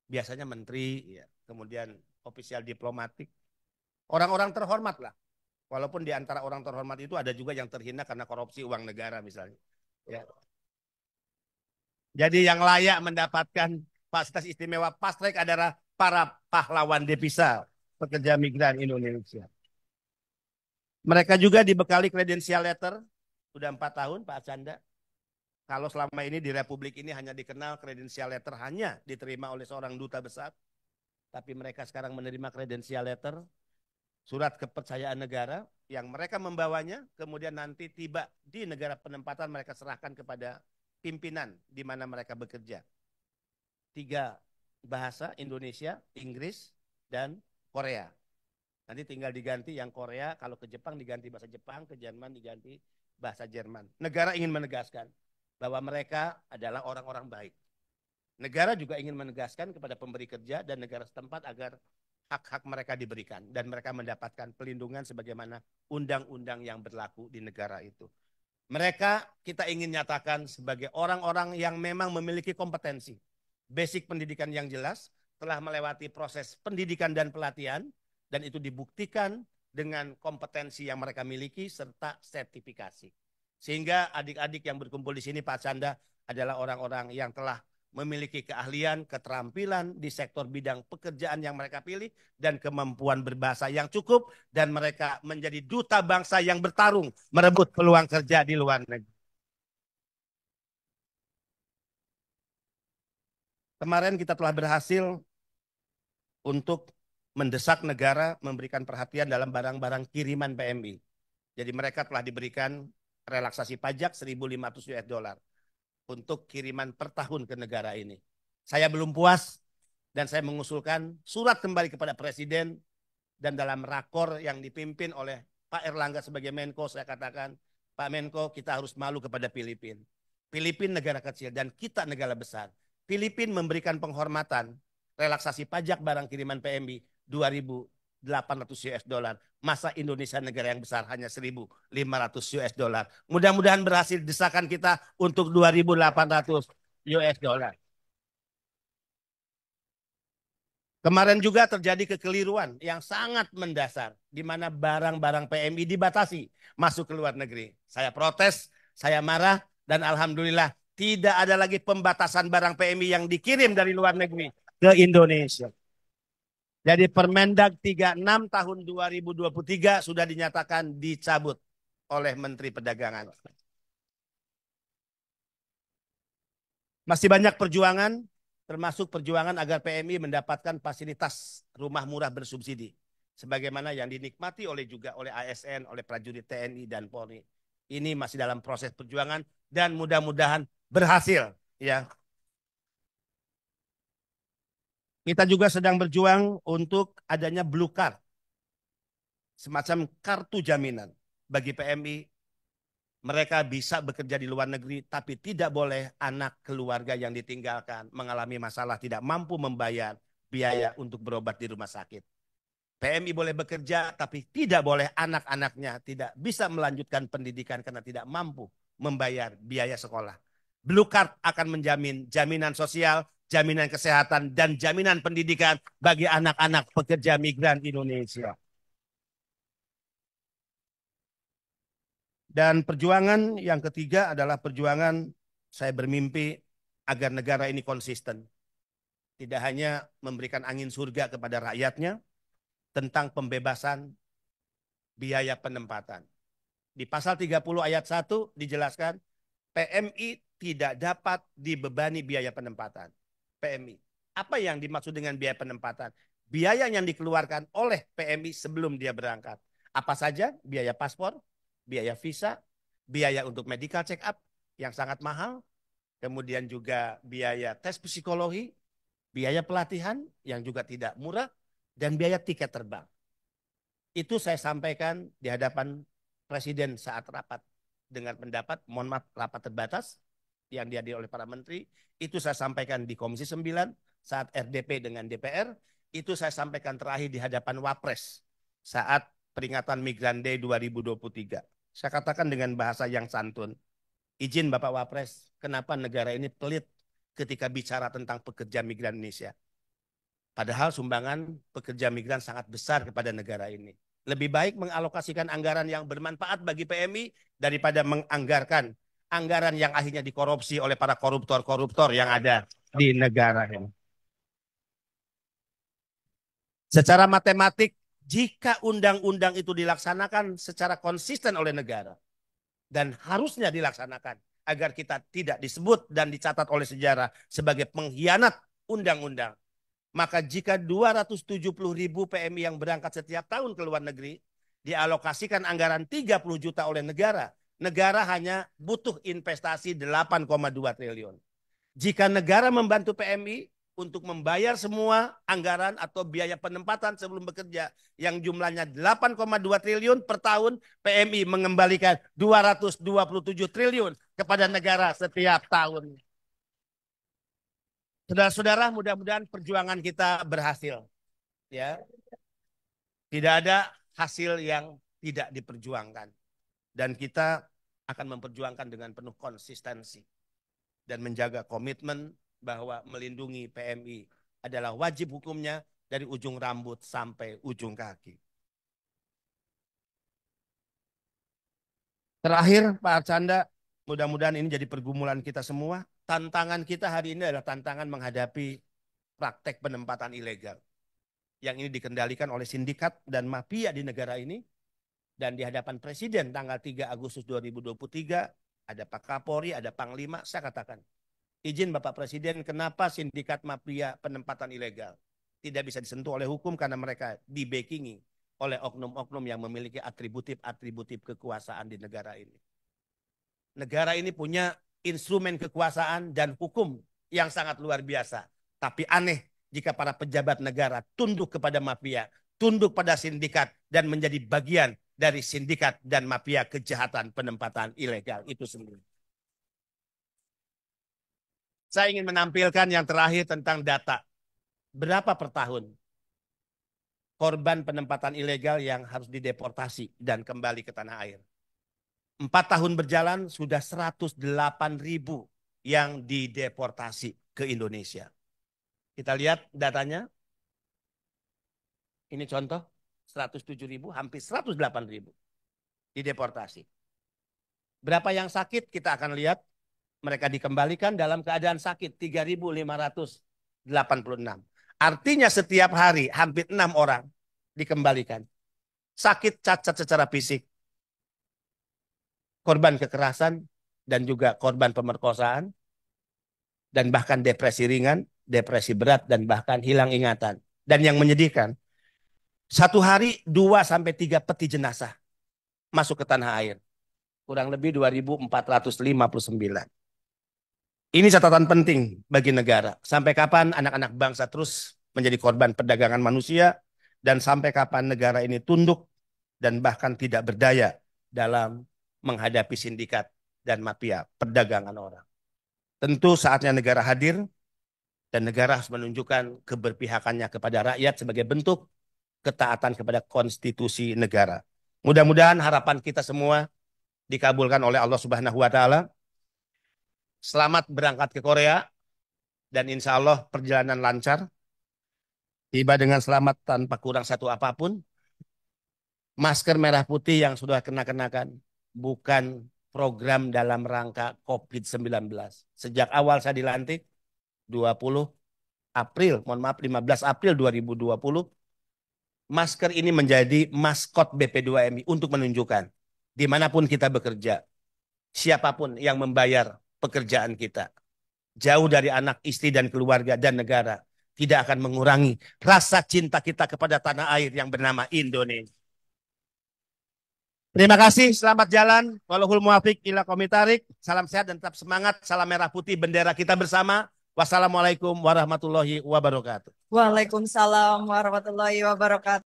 biasanya menteri, ya, kemudian ofisial diplomatik, orang-orang terhormat lah. Walaupun di antara orang terhormat itu ada juga yang terhina karena korupsi uang negara misalnya. Ya. Jadi yang layak mendapatkan fasilitas istimewa fast track adalah para pahlawan devisa pekerja migran Indonesia. Mereka juga dibekali credential letter, sudah 4 tahun Pak Chandra. Kalau selama ini di Republik ini hanya dikenal credential letter hanya diterima oleh seorang duta besar, tapi mereka sekarang menerima credential letter, surat kepercayaan negara yang mereka membawanya, kemudian nanti tiba di negara penempatan mereka serahkan kepada pimpinan di mana mereka bekerja. 3 bahasa, Indonesia, Inggris, dan Korea. Nanti tinggal diganti yang Korea, kalau ke Jepang diganti bahasa Jepang, ke Jerman diganti bahasa Jerman. Negara ingin menegaskan bahwa mereka adalah orang-orang baik. Negara juga ingin menegaskan kepada pemberi kerja dan negara setempat agar hak-hak mereka diberikan dan mereka mendapatkan pelindungan sebagaimana undang-undang yang berlaku di negara itu. Mereka kita ingin nyatakan sebagai orang-orang yang memang memiliki kompetensi, basic pendidikan yang jelas, telah melewati proses pendidikan dan pelatihan, dan itu dibuktikan dengan kompetensi yang mereka miliki serta sertifikasi. Sehingga adik-adik yang berkumpul di sini Pak Chandra adalah orang-orang yang telah memiliki keahlian, keterampilan di sektor bidang pekerjaan yang mereka pilih dan kemampuan berbahasa yang cukup dan mereka menjadi duta bangsa yang bertarung merebut peluang kerja di luar negeri. Kemarin kita telah berhasil untuk mendesak negara memberikan perhatian dalam barang-barang kiriman PMI. Jadi mereka telah diberikan relaksasi pajak 1.500 US dollar untuk kiriman per tahun ke negara ini. Saya belum puas dan saya mengusulkan surat kembali kepada Presiden dan dalam rakor yang dipimpin oleh Pak Erlangga sebagai Menko saya katakan, Pak Menko kita harus malu kepada Filipina. Filipina negara kecil dan kita negara besar. Filipina memberikan penghormatan relaksasi pajak barang kiriman PMI 2.800 US dollar. Masa Indonesia negara yang besar hanya 1.500 US dollar. Mudah-mudahan berhasil desakan kita untuk 2.800 US dollar. Kemarin juga terjadi kekeliruan yang sangat mendasar di mana barang-barang PMI dibatasi masuk ke luar negeri. Saya protes, saya marah dan alhamdulillah tidak ada lagi pembatasan barang PMI yang dikirim dari luar negeri ke Indonesia. Jadi Permendag 36 tahun 2023 sudah dinyatakan dicabut oleh Menteri Perdagangan. Masih banyak perjuangan, termasuk perjuangan agar PMI mendapatkan fasilitas rumah murah bersubsidi. Sebagaimana yang dinikmati juga oleh ASN, oleh prajurit TNI dan Polri. Ini masih dalam proses perjuangan dan mudah-mudahan berhasil. Ya. Kita juga sedang berjuang untuk adanya Blue Card. Semacam kartu jaminan bagi PMI. Mereka bisa bekerja di luar negeri, tapi tidak boleh anak keluarga yang ditinggalkan mengalami masalah tidak mampu membayar biaya untuk berobat di rumah sakit. PMI boleh bekerja, tapi tidak boleh anak-anaknya tidak bisa melanjutkan pendidikan karena tidak mampu membayar biaya sekolah. Blue Card akan menjamin jaminan sosial, jaminan kesehatan, dan jaminan pendidikan bagi anak-anak pekerja migran Indonesia. Dan perjuangan yang ketiga adalah perjuangan saya bermimpi agar negara ini konsisten. Tidak hanya memberikan angin surga kepada rakyatnya tentang pembebasan biaya penempatan. Di pasal 30 ayat 1 dijelaskan PMI tidak dapat dibebani biaya penempatan. PMI. Apa yang dimaksud dengan biaya penempatan? Biaya yang dikeluarkan oleh PMI sebelum dia berangkat. Apa saja? Biaya paspor, biaya visa, biaya untuk medical check up yang sangat mahal, kemudian juga biaya tes psikologi, biaya pelatihan yang juga tidak murah, dan biaya tiket terbang. Itu saya sampaikan di hadapan Presiden saat rapat dengan pendapat, mohon maaf rapat terbatas yang dihadiri oleh para menteri, itu saya sampaikan di Komisi 9 saat RDP dengan DPR, itu saya sampaikan terakhir di hadapan Wapres saat peringatan Migran Day 2023. Saya katakan dengan bahasa yang santun, izin Bapak Wapres, kenapa negara ini pelit ketika bicara tentang pekerja migran Indonesia? Padahal sumbangan pekerja migran sangat besar kepada negara ini. Lebih baik mengalokasikan anggaran yang bermanfaat bagi PMI daripada menganggarkan anggaran yang akhirnya dikorupsi oleh para koruptor-koruptor yang ada di negara ini. Secara matematik, jika undang-undang itu dilaksanakan secara konsisten oleh negara, dan harusnya dilaksanakan agar kita tidak disebut dan dicatat oleh sejarah sebagai pengkhianat undang-undang, maka jika 270.000 PMI yang berangkat setiap tahun ke luar negeri dialokasikan anggaran 30 juta oleh negara, negara hanya butuh investasi 8,2 triliun. Jika negara membantu PMI untuk membayar semua anggaran atau biaya penempatan sebelum bekerja yang jumlahnya 8,2 triliun per tahun, PMI mengembalikan 227 triliun kepada negara setiap tahun. Saudara-saudara, mudah-mudahan perjuangan kita berhasil. Ya, tidak ada hasil yang tidak diperjuangkan, dan kita akan memperjuangkan dengan penuh konsistensi dan menjaga komitmen bahwa melindungi PMI adalah wajib hukumnya dari ujung rambut sampai ujung kaki. Terakhir, Pak Arcanda, mudah-mudahan ini jadi pergumulan kita semua. Tantangan kita hari ini adalah tantangan menghadapi praktek penempatan ilegal yang ini dikendalikan oleh sindikat dan mafia di negara ini. Dan di hadapan Presiden tanggal 3 Agustus 2023, ada Pak Kapolri, ada Panglima, saya katakan, izin Bapak Presiden, kenapa sindikat mafia penempatan ilegal tidak bisa disentuh oleh hukum karena mereka dibackingi oleh oknum-oknum yang memiliki atributif-atributif kekuasaan di negara ini. Negara ini punya instrumen kekuasaan dan hukum yang sangat luar biasa. Tapi aneh jika para pejabat negara tunduk kepada mafia, tunduk pada sindikat, dan menjadi bagian dari sindikat dan mafia kejahatan penempatan ilegal itu sendiri. Saya ingin menampilkan yang terakhir tentang data. Berapa per tahun korban penempatan ilegal yang harus dideportasi dan kembali ke tanah air? 4 tahun berjalan sudah 108.000 yang dideportasi ke Indonesia. Kita lihat datanya. Ini contoh, 107.000, hampir 108.000 dideportasi. Berapa yang sakit kita akan lihat. Mereka dikembalikan dalam keadaan sakit 3.586. Artinya setiap hari hampir 6 orang dikembalikan. Sakit cacat secara fisik. Korban kekerasan dan juga korban pemerkosaan. Dan bahkan depresi ringan, depresi berat, dan bahkan hilang ingatan. Dan yang menyedihkan, satu hari 2-3 peti jenazah masuk ke tanah air. Kurang lebih 2.459. Ini catatan penting bagi negara. Sampai kapan anak-anak bangsa terus menjadi korban perdagangan manusia, dan sampai kapan negara ini tunduk dan bahkan tidak berdaya dalam menghadapi sindikat dan mafia perdagangan orang. Tentu saatnya negara hadir, dan negara harus menunjukkan keberpihakannya kepada rakyat sebagai bentuk ketaatan kepada konstitusi negara. Mudah-mudahan harapan kita semua dikabulkan oleh Allah Subhanahu wa Ta'ala. Selamat berangkat ke Korea, dan insya Allah perjalanan lancar. Tiba dengan selamat tanpa kurang satu apapun. Masker merah putih yang sudah kenakan bukan program dalam rangka COVID-19. Sejak awal saya dilantik 15 April 2020, masker ini menjadi maskot BP2MI untuk menunjukkan dimanapun kita bekerja, siapapun yang membayar pekerjaan kita, jauh dari anak, istri, dan keluarga dan negara, tidak akan mengurangi rasa cinta kita kepada tanah air yang bernama Indonesia. Terima kasih, selamat jalan. Wallahul muwaffiq ila aqwamit thoriq. Salam sehat dan tetap semangat. Salam merah putih, bendera kita bersama. Wassalamualaikum warahmatullahi wabarakatuh. Waalaikumsalam warahmatullahi wabarakatuh.